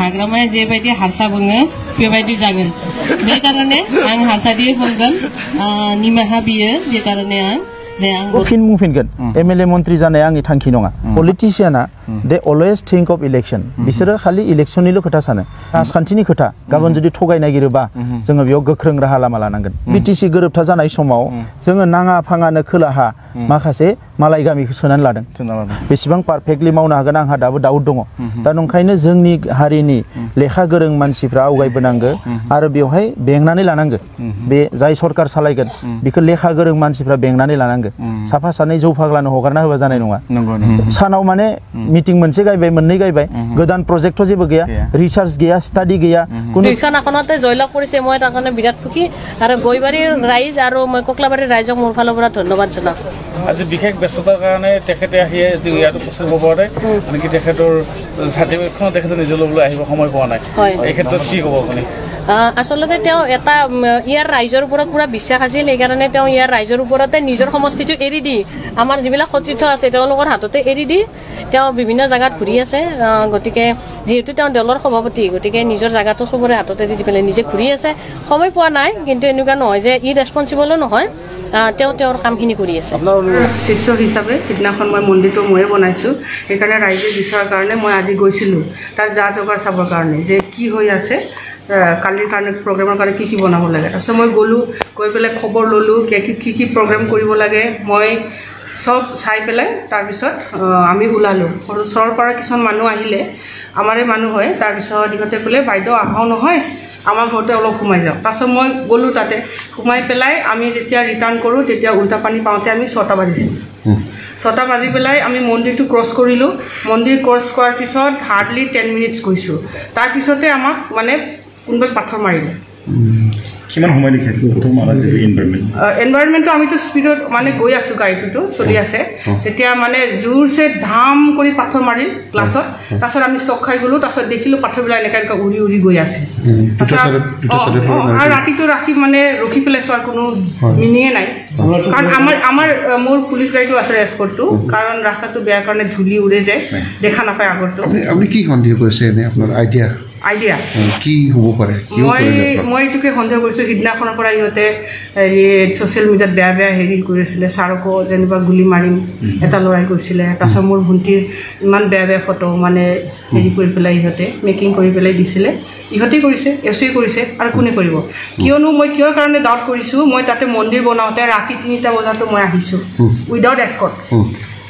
हाग्रामाया जेबायदि हारसा बुङो बेबायदि जागोन बे कारणे आं हारसादि बुंगोन निमाहा बियो बे कारणे आं फिन बुंफिनगोन एमएलए मंत्री जानाय आंनि थांखि नङा पलिटिशियाना they always think of election बिसोरो खालि इलेक्शननिल' खोथा सानो राजखान्थिनि खोथा गाबोन जुदि थगाय नागिरोबा जोङो बेयाव गोख्रों राहा लामा लानांगोन बिटिसि गोरोबथा जानाय समाव जोङो नाङा फाङानो खोलाहा माखासे मालाय गामिखौ सोनानै लादों बेसेबां पारफेक्टलि मावनो हागोन आंहा दाबो डाउट दङ दा नंखायनो जोंनि हारिनि लेखा गोरों मानसिफ्रा आवगायबोनांगो आरो बेवहाय बेंनानै लानांगो बे जाय सरकार सालायगोन बेखौ लेखा गोरों मानसिफ्रा बेंनानै लानांगो साफा सानै जौ फाग्लानो हगारना होबा जानाय नङा सानाव माने मिटिं मोनसे गायबाय मोननै गायबाय गोदान प्रजेक्टथ' जेबो गैया रिसार्च गैया स्टाडि गैया দুইখন আসনতে জয়লাভ কৰিছে মই তাৰ কাৰণে বিৰাট সুখী আৰু গৈবাৰীৰ ৰাইজ আৰু মই ককলাবাৰীৰ ৰাইজক মোৰ ফালৰ পৰা ধন্যবাদ জনাওঁ আজি বিশেষ ব্যস্ততাৰ কাৰণে তেখেতে আহি ইয়াত উপস্থিত হ'ব পাৰে আনকি তেখেতৰ চাৰ্টিফিকেটখন তেখেতে নিজে ল'বলৈ আহিব সময় পোৱা নাই এই ক্ষেত্ৰত কি ক'ব আপুনি আসলতে তেওঁ এটা ইয়াৰ ৰাইজৰ ওপৰত পুৰা বিশ্বাস আছিল সেইকাৰণে তেওঁ ইয়াৰ ৰাইজৰ ওপৰতে নিজৰ সমষ্টিটো এৰি দি আমাৰ যিবিলাক সতীৰ্থ আছে তেওঁলোকৰ হাততে এৰি দি তেওঁ বিভিন্ন জাগাত ঘূৰি আছে গতিকে যেহেতু তেওঁ দলৰ সভাপতি গতিকে নিজৰ জাগাটো সবৰে হাততে এৰি দি পেলাই নিজে ঘূৰি আছে সময় পোৱা নাই কিন্তু এনেকুৱা নহয় যে ই ৰেছপন্সিবলো নহয় তেওঁৰ কামখিনি কৰি আছে শিষ্য হিচাপে সিদিনাখন মই মন্দিৰটো ময়ে বনাইছোঁ সেইকাৰণে ৰাইজে বিচৰাৰ কাৰণে মই আজি গৈছিলোঁ তাৰ যা যোগাৰ চাবৰ কাৰণে যে কি হৈ আছে কালিৰ কাৰণে প্ৰগ্ৰেমৰ কাৰণে কি বনাব লাগে তাৰপিছত মই গ'লোঁ গৈ পেলাই খবৰ ল'লোঁ কি প্ৰগ্ৰেম কৰিব লাগে মই সব চাই পেলাই তাৰপিছত আমি ওলালোঁ ওচৰৰ পৰা কিছুমান মানুহ আহিলে আমাৰে মানুহ হয় তাৰপিছত ইহঁতে ক'লে বাইদেউ আহাও নহয় আমাৰ ঘৰতে অলপ সোমাই যাওঁ তাৰপিছত মই গ'লোঁ তাতে সোমাই পেলাই আমি যেতিয়া ৰিটাৰ্ণ কৰোঁ তেতিয়া উল্টা পানী পাওঁতে আমি 6টা বাজিছিল 6টা বাজি পেলাই আমি মন্দিৰটো ক্ৰছ কৰিলোঁ মন্দিৰ ক্ৰছ কৰাৰ পিছত হাৰ্ডলি 10 মিনিটছ গৈছোঁ তাৰপিছতে আমাক মানে কোনোবাই পাথৰ মাৰিলে কিমান সময় দেখিছিল প্ৰথম আমাৰ এনভাইৰনমেণ্টটো আমিতো স্পীডত মানে গৈ আছোঁ গাড়ীটোতো চলি আছে তেতিয়া মানে জোৰছে ধাম কৰি পাথৰ মাৰিল ক্লাছত তাৰপিছত আমি চক খাই গ'লোঁ তাৰপিছত দেখিলোঁ পাথৰবিলাক এনেকৈ উৰি উৰি গৈ আছে আৰু ৰাতিটো ৰাখি মানে ৰখি পেলাই চোৱাৰ কোনো মিনিঙে নাই কাৰণ মোৰ পুলিচ গাড়ীটো আছে এস্কৰ্টটো কাৰণ ৰাস্তাটো বেয়া কাৰণে ধূলি উৰে যায় দেখা নাপায় আগৰটো আপুনি কি সন্দেহ কৰিছে এনে আপোনাৰ আইডিয়া কি হ'ব পাৰে মই এইটোকে সন্দেহ কৰিছোঁ সিদিনাখনৰ পৰা ইহঁতে ছ'চিয়েল মিডিয়াত বেয়া হেৰি কৰিছিলে ছাৰকো যেনিবা গুলি মাৰিম এটা ল'ৰাই কৈছিলে তাৰপিছত মোৰ ভণ্টিৰ ইমান বেয়া ফটো মানে হেৰি কৰি পেলাই ইহঁতে মেকিং কৰি পেলাই দিছিলে ইহঁতেই কৰিছে এছই কৰিছে আৰু কোনে কৰিব কিয়নো মই কিয়ৰ কাৰণে ডাউট কৰিছোঁ মই তাতে মন্দিৰ বনাওঁতে ৰাতি 3টা বজাতো মই আহিছোঁ উইদাউট এস্কৰ্ট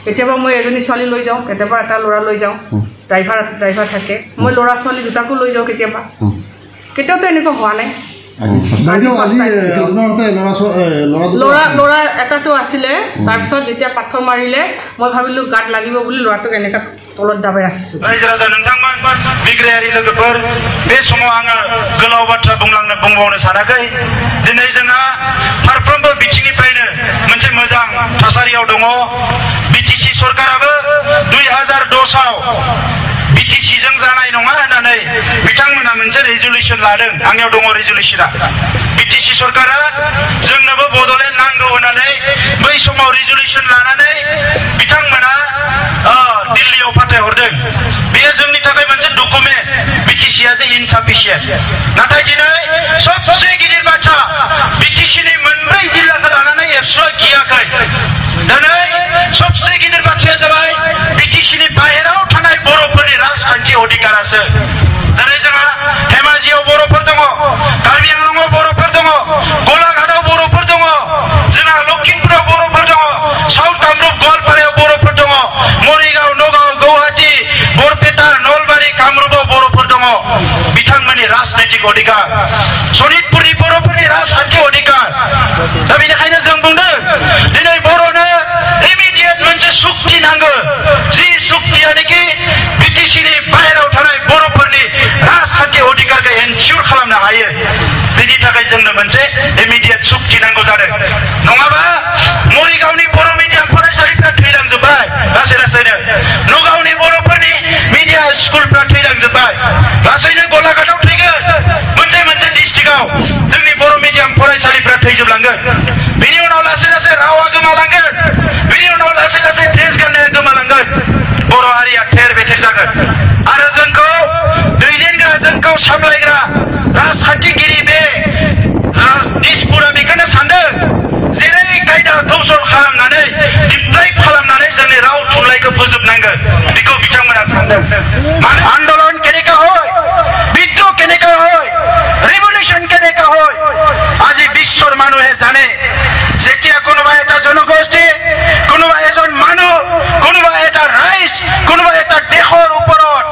কেতিয়াবা মই এজনী ছোৱালী লৈ যাওঁ কেতিয়াবা এটা ল'ৰা লৈ যাওঁ ড্ৰাইভাৰ থাকে মই ল'ৰা ছোৱালী দুটাকো লৈ যাওঁ কেতিয়াওতো এনেকুৱা হোৱা নাই ল'ৰা এটাতো আছিলে তাৰপিছত যেতিয়া পাথৰ মাৰিলে মই ভাবিলোঁ গাত লাগিব বুলি ল'ৰাটোক এনেকৈ তলত দাবাই ৰাখিছোঁ रायजो राजा नोंथांमोन बिग्रायारि लोगोफोर बे समाव आङो गोलाव बाथ्रा बुंबावनो सानाखै दिनै जोंहा फारफ्रोमबो बिथिंनिफ्रायनो मोनसे मोजां थासारियाव दङ बिटिसि सरकाराबो 2010आव बिटिसिजों जानाय नङा होननानै बिथांमोना मोनसे रेजुलेसन लादों आंनियाव दङ रेजुलेसना बिटिसि सरकारा जोंनोबो बड'लेण्ड नांगौ होननानै बै समाव रेजुलेसन लानानै बिथांमोना दिल्लीयाव फाथायहरदों बेयो जोंनि थाखाय मोनसे डकुमेन्ट बिटिसिआ जे इनसाफिसियेन्ट नाथाय दिनै सबसे गिदिर बाथ्रा बिटिसिनि मोनब्रै जिल्लाखौ लानानै एबसुआ गियाखै दिनै सबसे गिदिर बाथ्राया जाबाय बिटिसिनि बाहेराव थानाय बर'फोरनि राजखान्थि अधिकारासो दिनै जोंहा धेमाजियाव बर'फोर दङ कार्बि आंलंआव बर'फोर दङ गलाघाटआव बर'फोर दङ जोंहा लखिमपुराव बर'फोर दङ साउथ कामरुप गवालपारायाव बर'फोर दङ मरिगाव नगाव गुवाहाटी बरपेटा नलबारि कामरुपआव बर'फोर दङ बिथांमोननि राजनैतिक अधिकार सनितपुरनि बर'फोरनि राजखान्थि अधिकार दा बेनिखायनो जों बुंदों दिनै बर'नो इमिडियेट मोनसे सुक्ति नांगौ जि सुक्तियानोखि बिटिसिनि बाहेराव थानाय बर'फोरनि राजखान्थि अधिकारखौ एनसियर खालामनो हायो बेनि थाखाय जोंनो मोनसे इमिडियेट सुक्ति नांगौ जादों नङाबा मरिगावनि बर' मिडियाम फरायसालिफ्रा थैलांजोब्बाय लासै लासैनो नगावनि बर'फोरनि मिडिया स्कुलफ्रा थैलांजोब्बाय लासैनो गलाघाटआव थैगोन मोनसे डिस्ट्रिक्टआव जोंनि बर' मिडियाम फरायसालिफ्रा थैजोबलांगोन बेनि उनाव लासै लासै रावा गोमालांगोन बेनि उनाव लासै लासै ड्रेस गाननाया गोमालांगोन बर' हारिया थेर बेथेर जागोन आरो जोंखौ दैदेनग्रा फैफिनगोन बेखौ बिथांमोना सानदों आन्दोलन केनेका হয় বিদ্রোহ কেনেকা হয় রিভলিউশন কেনেকা হয় আজি বিশ্বৰ মানুহে জানে যেতিয়া কোনোবা এটা জনগোষ্ঠী কোনোবা এজন মানুহ কোনোবা এটা ৰাইজ কোনোবা এটা দেশৰ ওপৰত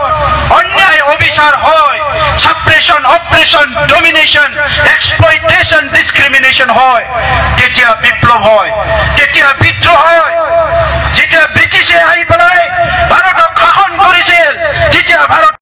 অন্যায় অবিচাৰ হয় সাপ্ৰেশন অপাৰেশন ডমিনেশন এক্সপ্লয়টেশন ডিসক্ৰিমিনেশন হয় তেতিয়া বিপ্লৱ হয় তেতিয়া বিদ্ৰোহ হয় যেতিয়া ব্ৰিটিছে আহি